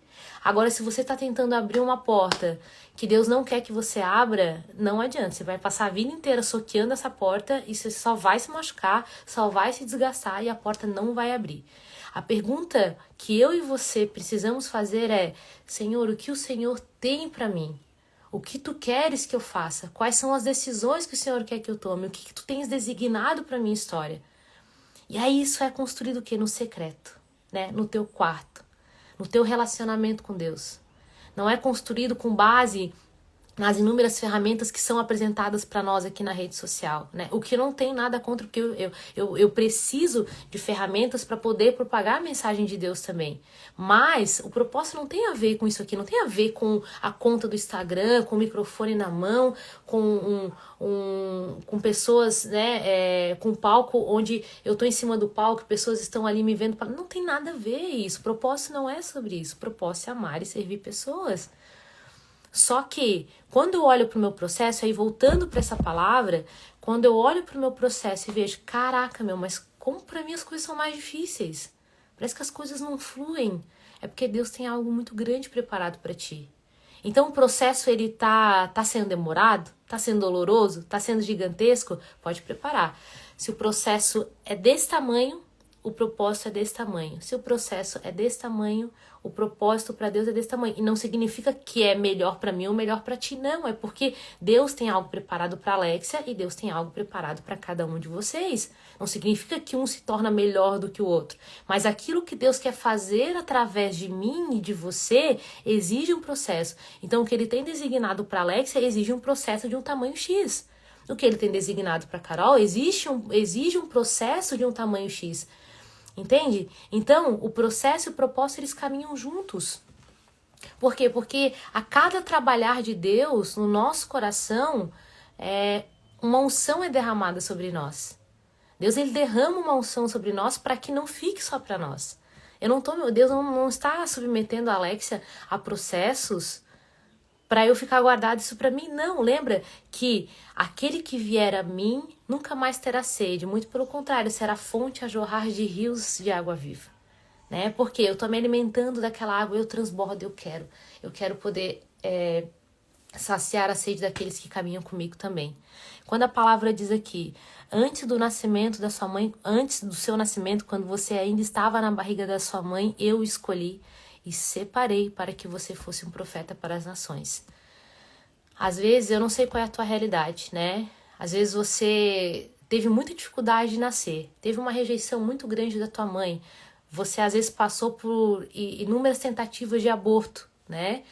Agora, se você está tentando abrir uma porta que Deus não quer que você abra, não adianta. Você vai passar a vida inteira soqueando essa porta e você só vai se machucar, só vai se desgastar e a porta não vai abrir. A pergunta que eu e você precisamos fazer é: Senhor, o que o Senhor tem para mim? O que tu queres que eu faça? Quais são as decisões que o Senhor quer que eu tome? O que tu tens designado para minha história? E aí isso é construído o quê? No secreto, né? No teu quarto, no teu relacionamento com Deus. Não é construído com base nas inúmeras ferramentas que são apresentadas para nós aqui na rede social, né? O que não tem nada contra, porque eu preciso de ferramentas para poder propagar a mensagem de Deus também. Mas o propósito não tem a ver com isso aqui, não tem a ver com a conta do Instagram, com o microfone na mão, com pessoas, né, com palco onde eu tô em cima do palco, pessoas estão ali me vendo. Não tem nada a ver isso. O propósito não é sobre isso. O propósito é amar e servir pessoas. Só que, quando eu olho para o meu processo, aí voltando para essa palavra, quando eu olho para o meu processo e vejo, caraca, mas como para mim as coisas são mais difíceis? Parece que as coisas não fluem. É porque Deus tem algo muito grande preparado para ti. Então o processo, ele tá sendo demorado? Tá sendo doloroso? Tá sendo gigantesco? Pode preparar. Se o processo é desse tamanho, o propósito é desse tamanho. Se o processo é desse tamanho, o propósito para Deus é desse tamanho. E não significa que é melhor para mim ou melhor para ti, não. É porque Deus tem algo preparado para Alexia e Deus tem algo preparado para cada um de vocês. Não significa que um se torna melhor do que o outro. Mas aquilo que Deus quer fazer através de mim e de você exige um processo. Então, o que ele tem designado para Alexia exige um processo de um tamanho X. O que ele tem designado para Carol exige um processo de um tamanho X. Entende? Então, o processo e o propósito, eles caminham juntos. Por quê? Porque a cada trabalhar de Deus no nosso coração, uma unção é derramada sobre nós. Deus, ele derrama uma unção sobre nós para que não fique só para nós. Deus não está submetendo a Alexia a processos para eu ficar guardado isso para mim. Não, lembra que aquele que vier a mim nunca mais terá sede. Muito pelo contrário, será fonte a jorrar de rios de água viva. Né? Porque eu estou me alimentando daquela água, eu transbordo, eu quero poder saciar a sede daqueles que caminham comigo também. Quando a palavra diz aqui, antes do nascimento da sua mãe, antes do seu nascimento, quando você ainda estava na barriga da sua mãe, eu escolhi e separei para que você fosse um profeta para as nações. Às vezes, eu não sei qual é a tua realidade, né? Às vezes você teve muita dificuldade de nascer, teve uma rejeição muito grande da tua mãe, você às vezes passou por inúmeras tentativas de aborto, né?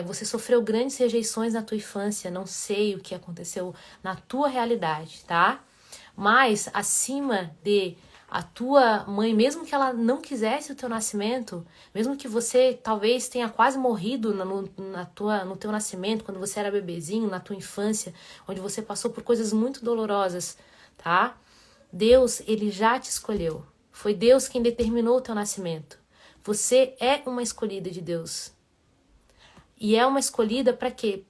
Você sofreu grandes rejeições na tua infância, não sei o que aconteceu na tua realidade, tá? Mas acima de a tua mãe, mesmo que ela não quisesse o teu nascimento, mesmo que você talvez tenha quase morrido no teu nascimento, quando você era bebezinho, na tua infância, onde você passou por coisas muito dolorosas, tá? Deus, ele já te escolheu. Foi Deus quem determinou o teu nascimento. Você é uma escolhida de Deus. E é uma escolhida para quê?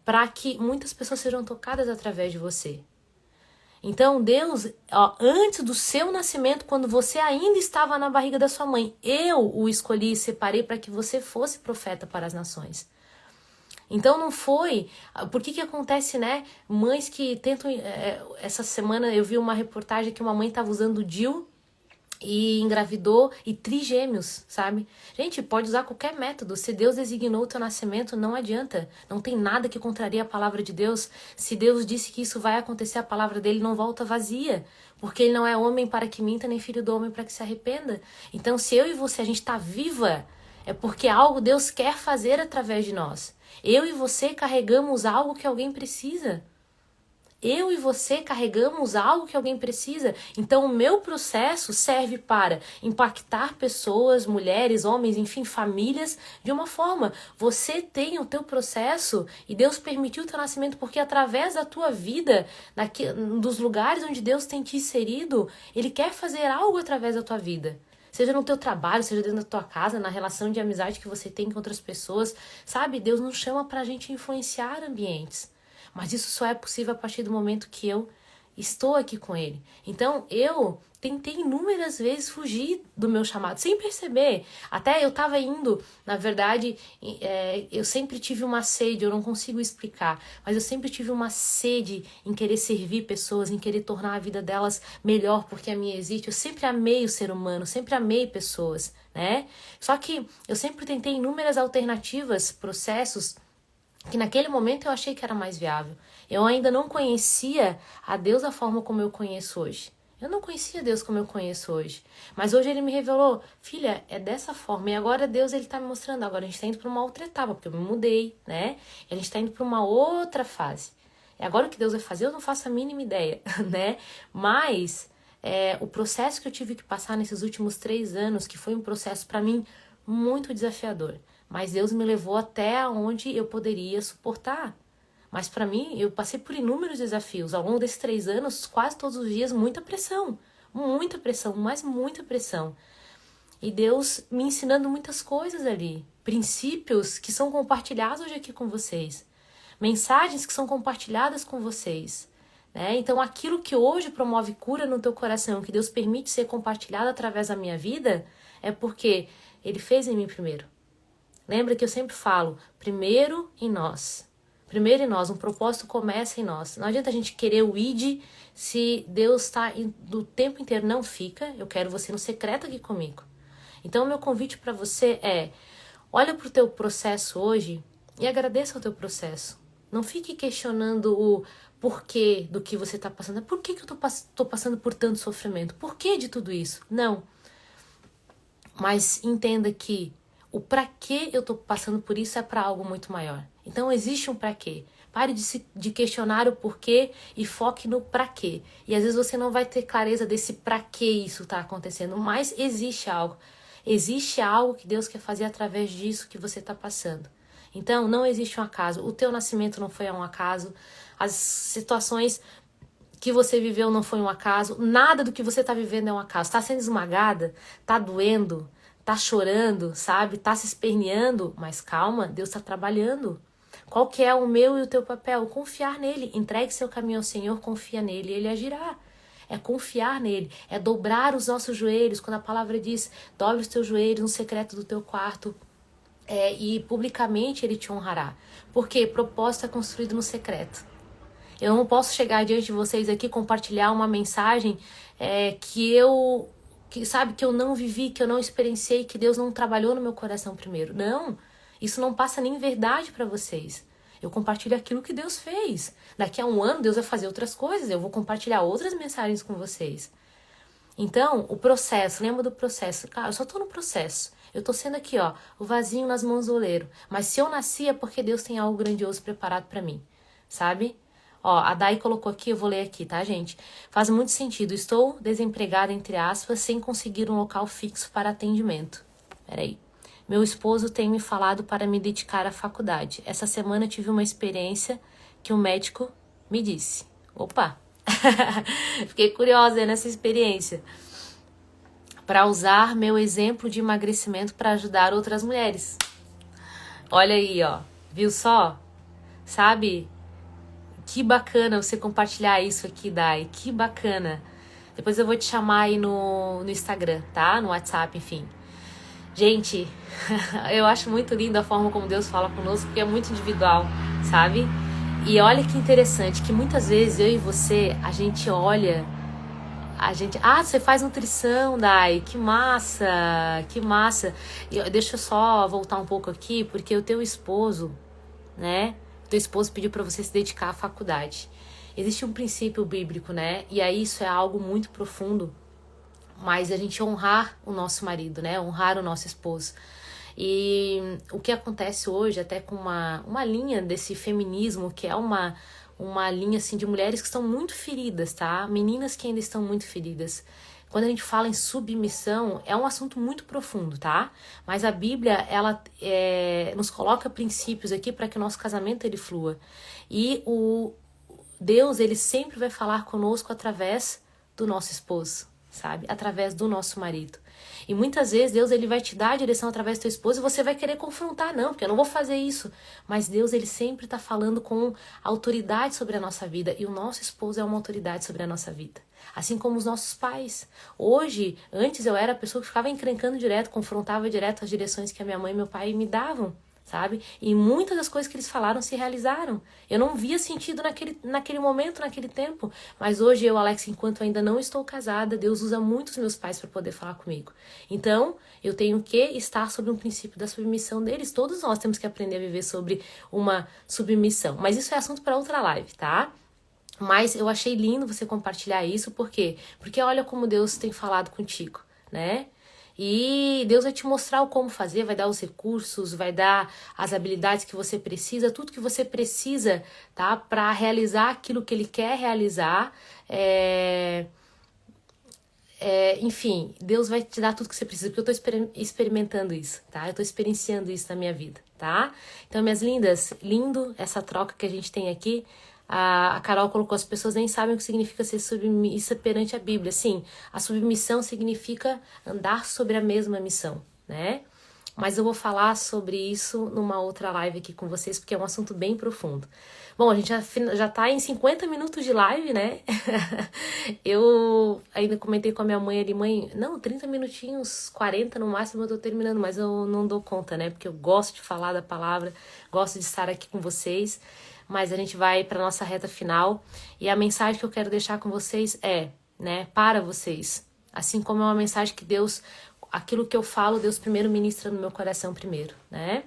Para que muitas pessoas sejam tocadas através de você. Então, Deus, antes do seu nascimento, quando você ainda estava na barriga da sua mãe, eu o escolhi e separei para que você fosse profeta para as nações. Então, não foi... Por que acontece, né? Mães que tentam... Essa semana eu vi uma reportagem que uma mãe estava usando o DIU e engravidou e trigêmeos, sabe? Gente, pode usar qualquer método. Se Deus designou o teu nascimento, não adianta. Não tem nada que contraria a palavra de Deus. Se Deus disse que isso vai acontecer, a palavra dele não volta vazia. Porque ele não é homem para que minta, nem filho do homem para que se arrependa. Então, se eu e você, a gente tá viva, é porque algo Deus quer fazer através de nós. Eu e você carregamos algo que alguém precisa. Eu e você carregamos algo que alguém precisa. Então, o meu processo serve para impactar pessoas, mulheres, homens, enfim, famílias, de uma forma. Você tem o teu processo e Deus permitiu o teu nascimento porque através da tua vida, dos lugares onde Deus tem te inserido, Ele quer fazer algo através da tua vida. Seja no teu trabalho, seja dentro da tua casa, na relação de amizade que você tem com outras pessoas. Sabe, Deus nos chama pra gente influenciar ambientes. Mas isso só é possível a partir do momento que eu estou aqui com Ele. Então, eu tentei inúmeras vezes fugir do meu chamado, sem perceber. Até eu estava indo, na verdade, eu sempre tive uma sede, eu não consigo explicar, mas eu sempre tive uma sede em querer servir pessoas, em querer tornar a vida delas melhor, porque a minha existe. Eu sempre amei o ser humano, sempre amei pessoas, né? Só que eu sempre tentei inúmeras alternativas, processos, que naquele momento eu achei que era mais viável. Eu ainda não conhecia a Deus da forma como eu conheço hoje. Eu não conhecia Deus como eu conheço hoje. Mas hoje Ele me revelou, filha, é dessa forma. E agora Deus, Ele tá me mostrando. Agora a gente tá indo para uma outra etapa, porque eu me mudei, né? E a gente tá indo para uma outra fase. E agora o que Deus vai fazer, eu não faço a mínima ideia, né? Mas o processo que eu tive que passar nesses últimos 3 anos, que foi um processo para mim muito desafiador. Mas Deus me levou até onde eu poderia suportar. Mas para mim, eu passei por inúmeros desafios. Ao longo desses 3 anos, quase todos os dias, muita pressão, mas muita pressão. E Deus me ensinando muitas coisas ali. Princípios que são compartilhados hoje aqui com vocês. Mensagens que são compartilhadas com vocês. Né? Então, aquilo que hoje promove cura no teu coração, que Deus permite ser compartilhado através da minha vida, é porque Ele fez em mim primeiro. Lembra que eu sempre falo, primeiro em nós. Primeiro em nós, um propósito começa em nós. Não adianta a gente querer o id se Deus está do tempo inteiro. Não fica, eu quero você no secreto aqui comigo. Então, o meu convite para você é, olha para o teu processo hoje e agradeça o teu processo. Não fique questionando o porquê do que você está passando. Por que eu tô passando por tanto sofrimento? Por que de tudo isso? Não. Mas entenda que o para que eu tô passando por isso é para algo muito maior. Então existe um para quê. Pare de questionar o porquê e foque no para quê. E às vezes você não vai ter clareza desse para que isso está acontecendo, mas existe algo. Existe algo que Deus quer fazer através disso que você está passando. Então não existe um acaso. O teu nascimento não foi um acaso. As situações que você viveu não foi um acaso, nada do que você tá vivendo é um acaso. Tá sendo esmagada, tá doendo, tá chorando, sabe? Tá se esperneando, mas calma, Deus tá trabalhando. Qual que é o meu e o teu papel? Confiar nele. Entregue seu caminho ao Senhor, confia nele e ele agirá. É confiar nele, é dobrar os nossos joelhos, quando a palavra diz, dobre os teus joelhos no secreto do teu quarto, e publicamente ele te honrará. Porque propósito é construído no secreto. Eu não posso chegar diante de vocês aqui compartilhar uma mensagem que eu não vivi, que eu não experienciei, que Deus não trabalhou no meu coração primeiro. Não, isso não passa nem verdade para vocês. Eu compartilho aquilo que Deus fez. Daqui a um ano Deus vai fazer outras coisas, eu vou compartilhar outras mensagens com vocês. Então, o processo, lembra do processo? Cara, eu só tô no processo. Eu tô sendo aqui, ó, o vasinho nas mãos do oleiro. Mas se eu nasci é porque Deus tem algo grandioso preparado para mim, sabe? Ó, a Dai colocou aqui, eu vou ler aqui, tá, gente? Faz muito sentido. Estou desempregada, entre aspas, sem conseguir um local fixo para atendimento. Peraí. Meu esposo tem me falado para me dedicar à faculdade. Essa semana tive uma experiência que um médico me disse. Opa! Fiquei curiosa nessa experiência. Para usar meu exemplo de emagrecimento para ajudar outras mulheres. Olha aí, ó. Viu só? Sabe? Que bacana você compartilhar isso aqui, Dai. Que bacana. Depois eu vou te chamar aí no Instagram, tá? No WhatsApp, enfim. Gente, eu acho muito lindo a forma como Deus fala conosco, porque é muito individual, sabe? E olha que interessante, que muitas vezes eu e você, a gente olha, você faz nutrição, Dai, que massa, que massa. Deixa eu só voltar um pouco aqui, porque o teu esposo, né? Teu esposo pediu para você se dedicar à faculdade. Existe um princípio bíblico, né? E aí isso é algo muito profundo, mas a gente honrar o nosso marido, né? Honrar o nosso esposo. E o que acontece hoje, até com uma linha desse feminismo, que é uma linha assim de mulheres que estão muito feridas, tá? Meninas que ainda estão muito feridas. Quando a gente fala em submissão, é um assunto muito profundo, tá? Mas a Bíblia, ela nos coloca princípios aqui para que o nosso casamento ele flua. E o Deus, ele sempre vai falar conosco através do nosso esposo, sabe? Através do nosso marido. E muitas vezes Deus ele vai te dar a direção através do teu esposo e você vai querer confrontar, não, porque eu não vou fazer isso. Mas Deus ele sempre está falando com autoridade sobre a nossa vida e o nosso esposo é uma autoridade sobre a nossa vida. Assim como os nossos pais. Hoje, antes eu era a pessoa que ficava encrencando direto, confrontava direto as direções que a minha mãe e meu pai me davam, sabe? E muitas das coisas que eles falaram se realizaram. Eu não via sentido naquele momento, naquele tempo. Mas hoje eu, Alex, enquanto ainda não estou casada, Deus usa muito os meus pais para poder falar comigo. Então, eu tenho que estar sobre um princípio da submissão deles. Todos nós temos que aprender a viver sobre uma submissão. Mas isso é assunto para outra live, tá? Mas eu achei lindo você compartilhar isso, por quê? Porque olha como Deus tem falado contigo, né? E Deus vai te mostrar o como fazer, vai dar os recursos, vai dar as habilidades que você precisa, tudo que você precisa, tá? Para realizar aquilo que Ele quer realizar. Enfim, Deus vai te dar tudo que você precisa, porque eu tô experimentando isso, tá? Eu tô experienciando isso na minha vida, tá? Então, minhas lindas, lindo essa troca que a gente tem aqui. A Carol colocou, as pessoas nem sabem o que significa ser submissa perante a Bíblia. Sim, a submissão significa andar sobre a mesma missão, né? Mas eu vou falar sobre isso numa outra live aqui com vocês, porque é um assunto bem profundo. Bom, a gente já tá em 50 minutos de live, né? Eu ainda comentei com a minha mãe ali, mãe, não, 30 minutinhos, 40 no máximo eu tô terminando, mas eu não dou conta, né? Porque eu gosto de falar da palavra, gosto de estar aqui com vocês. Mas a gente vai para nossa reta final e a mensagem que eu quero deixar com vocês é, né, para vocês, assim como é uma mensagem que Deus aquilo que eu falo, Deus primeiro ministra no meu coração primeiro, né?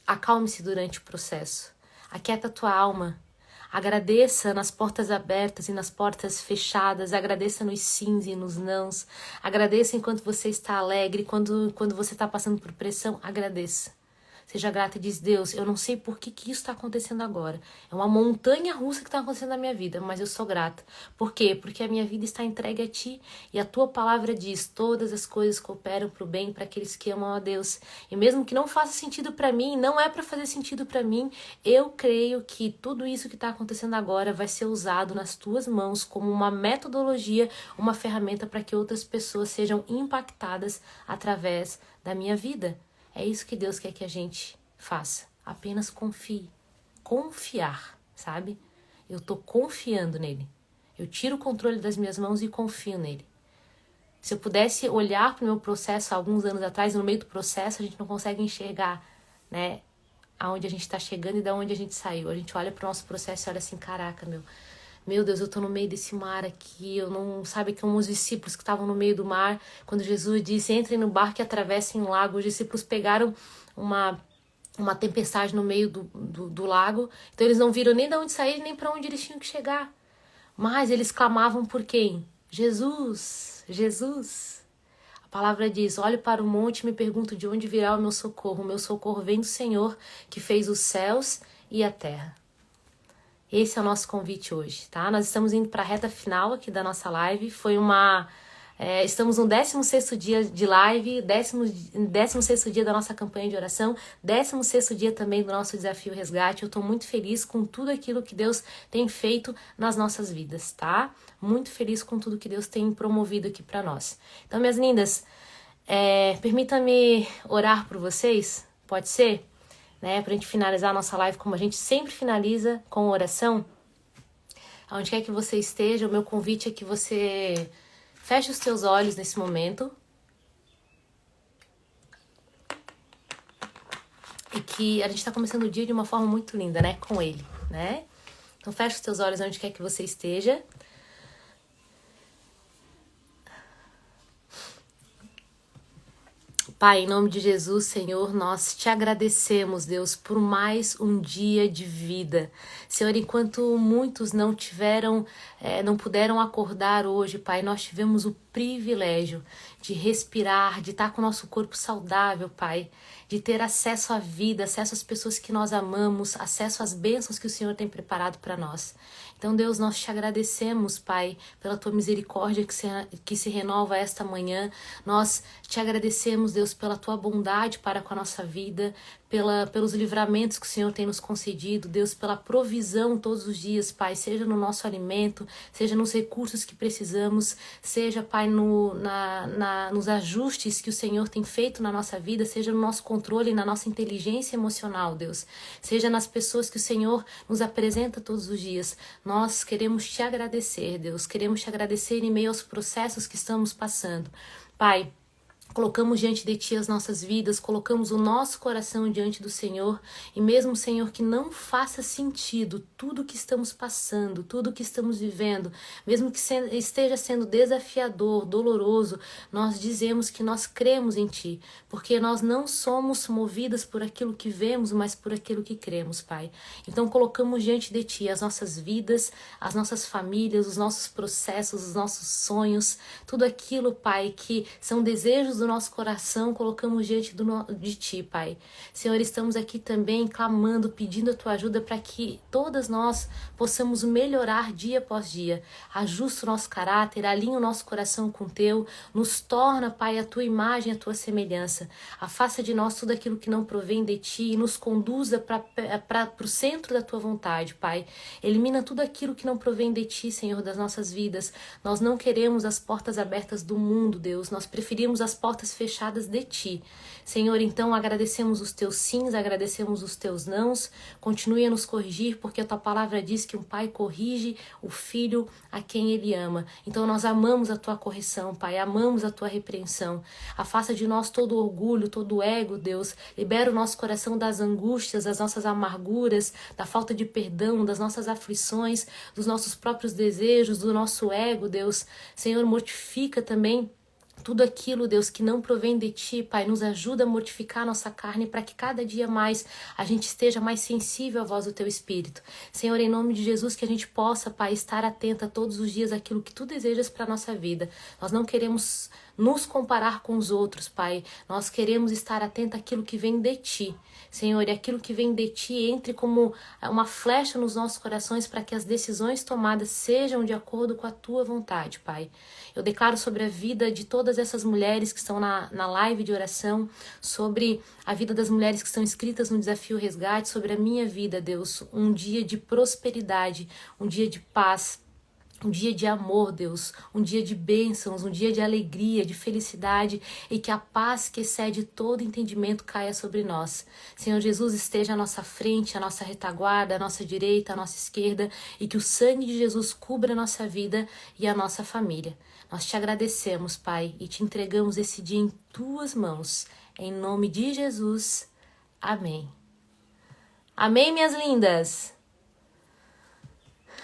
Acalme-se durante o processo. Aquieta a tua alma. Agradeça nas portas abertas e nas portas fechadas. Agradeça nos sims e nos nãos. Agradeça enquanto você está alegre. Quando você está passando por pressão, agradeça. Seja grata e diz, Deus, eu não sei por que isso está acontecendo agora. É uma montanha russa que está acontecendo na minha vida, mas eu sou grata. Por quê? Porque a minha vida está entregue a Ti e a Tua palavra diz, todas as coisas cooperam para o bem para aqueles que amam a Deus. E mesmo que não faça sentido para mim, não é para fazer sentido para mim, eu creio que tudo isso que está acontecendo agora vai ser usado nas Tuas mãos como uma metodologia, uma ferramenta para que outras pessoas sejam impactadas através da minha vida. É isso que Deus quer que a gente faça. Apenas confie. Confiar, sabe? Eu tô confiando nele. Eu tiro o controle das minhas mãos e confio nele. Se eu pudesse olhar para o meu processo há alguns anos atrás, no meio do processo, a gente não consegue enxergar, né, aonde a gente está chegando e de onde a gente saiu. A gente olha para o nosso processo e olha assim, caraca, meu Deus, eu tô no meio desse mar aqui, eu não... Sabe que uns discípulos que estavam no meio do mar, quando Jesus disse, entrem no barco e atravessem o lago, os discípulos pegaram uma tempestade no meio do lago, então eles não viram nem de onde sair, nem para onde eles tinham que chegar. Mas eles clamavam por quem? Jesus, Jesus. A palavra diz, olho para o monte e me pergunto de onde virá o meu socorro vem do Senhor que fez os céus e a terra. Esse é o nosso convite hoje, tá? Nós estamos indo para a reta final aqui da nossa live. Estamos no 16º dia de live, 16º dia da nossa campanha de oração, 16º dia também do nosso desafio resgate. Eu estou muito feliz com tudo aquilo que Deus tem feito nas nossas vidas, tá? Muito feliz com tudo que Deus tem promovido aqui para nós. Então, minhas lindas, permita-me orar por vocês, pode ser? Né, pra gente finalizar a nossa live como a gente sempre finaliza, com oração. Aonde quer que você esteja, o meu convite é que você feche os teus olhos nesse momento. E que a gente está começando o dia de uma forma muito linda, né? Com ele, né? Então feche os teus olhos onde quer que você esteja. Pai, em nome de Jesus, Senhor, nós te agradecemos, Deus, por mais um dia de vida. Senhor, enquanto muitos não puderam acordar hoje, Pai, nós tivemos o privilégio de respirar, de estar com o nosso corpo saudável, Pai, de ter acesso à vida, acesso às pessoas que nós amamos, acesso às bênçãos que o Senhor tem preparado para nós. Então, Deus, nós te agradecemos, Pai, pela tua misericórdia que se renova esta manhã. Nós te agradecemos, Deus, pela tua bondade para com a nossa vida, pelos livramentos que o Senhor tem nos concedido, Deus, pela provisão todos os dias, Pai, seja no nosso alimento, seja nos recursos que precisamos, seja, Pai, nos ajustes que o Senhor tem feito na nossa vida, seja no nosso controle, na nossa inteligência emocional, Deus, seja nas pessoas que o Senhor nos apresenta todos os dias. Nós queremos te agradecer, Deus, queremos te agradecer em meio aos processos que estamos passando. Pai, colocamos diante de Ti as nossas vidas, colocamos o nosso coração diante do Senhor, e mesmo, Senhor, que não faça sentido tudo que estamos passando, tudo que estamos vivendo, mesmo que esteja sendo desafiador, doloroso, nós dizemos que nós cremos em Ti, porque nós não somos movidas por aquilo que vemos, mas por aquilo que cremos, Pai. Então colocamos diante de Ti as nossas vidas, as nossas famílias, os nossos processos, os nossos sonhos, tudo aquilo, Pai, que são desejos do nosso coração, colocamos diante de Ti, Pai. Senhor, estamos aqui também clamando, pedindo a Tua ajuda para que todas nós possamos melhorar dia após dia. Ajusta o nosso caráter, alinha o nosso coração com o Teu, nos torna, Pai, a Tua imagem, a Tua semelhança. Afasta de nós tudo aquilo que não provém de Ti e nos conduza para o centro da Tua vontade, Pai. Elimina tudo aquilo que não provém de Ti, Senhor, das nossas vidas. Nós não queremos as portas abertas do mundo, Deus. Nós preferimos as portas portas fechadas de Ti. Senhor, então agradecemos os Teus sims, agradecemos os Teus nãos, continue a nos corrigir, porque a Tua palavra diz que um pai corrige o filho a quem ele ama. Então nós amamos a Tua correção, Pai, amamos a Tua repreensão. Afasta de nós todo orgulho, todo ego, Deus. Libera o nosso coração das angústias, das nossas amarguras, da falta de perdão, das nossas aflições, dos nossos próprios desejos, do nosso ego, Deus. Senhor, mortifica também tudo aquilo, Deus, que não provém de Ti, Pai, nos ajuda a mortificar a nossa carne para que cada dia mais a gente esteja mais sensível à voz do Teu Espírito. Senhor, em nome de Jesus, que a gente possa, Pai, estar atenta todos os dias àquilo que Tu desejas para a nossa vida. Nós não queremos nos comparar com os outros, Pai. Nós queremos estar atenta àquilo que vem de Ti. Senhor, e aquilo que vem de Ti entre como uma flecha nos nossos corações para que as decisões tomadas sejam de acordo com a Tua vontade, Pai. Eu declaro sobre a vida de todas essas mulheres que estão na live de oração, sobre a vida das mulheres que estão inscritas no Desafio Resgate, sobre a minha vida, Deus, um dia de prosperidade, um dia de paz, um dia de amor, Deus, um dia de bênçãos, um dia de alegria, de felicidade, e que a paz que excede todo entendimento caia sobre nós. Senhor Jesus, esteja à nossa frente, à nossa retaguarda, à nossa direita, à nossa esquerda, e que o sangue de Jesus cubra a nossa vida e a nossa família. Nós te agradecemos, Pai, e te entregamos esse dia em Tuas mãos. Em nome de Jesus. Amém. Amém, minhas lindas?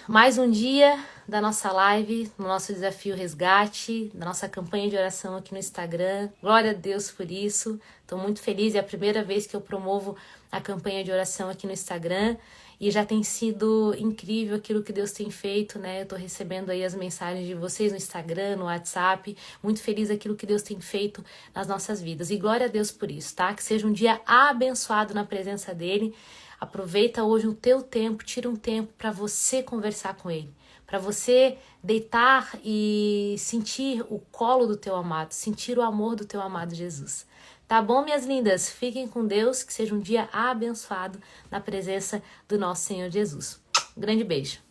Mais um dia da nossa live, no nosso Desafio Resgate, da nossa campanha de oração aqui no Instagram. Glória a Deus por isso. Estou muito feliz, é a primeira vez que eu promovo a campanha de oração aqui no Instagram e já tem sido incrível aquilo que Deus tem feito, né? Eu estou recebendo aí as mensagens de vocês no Instagram, no WhatsApp, muito feliz aquilo que Deus tem feito nas nossas vidas. E glória a Deus por isso, tá? Que seja um dia abençoado na presença dEle. Aproveita hoje o teu tempo, tira um tempo para você conversar com Ele, para você deitar e sentir o colo do teu amado, sentir o amor do teu amado Jesus. Tá bom, minhas lindas? Fiquem com Deus, que seja um dia abençoado na presença do nosso Senhor Jesus. Um grande beijo.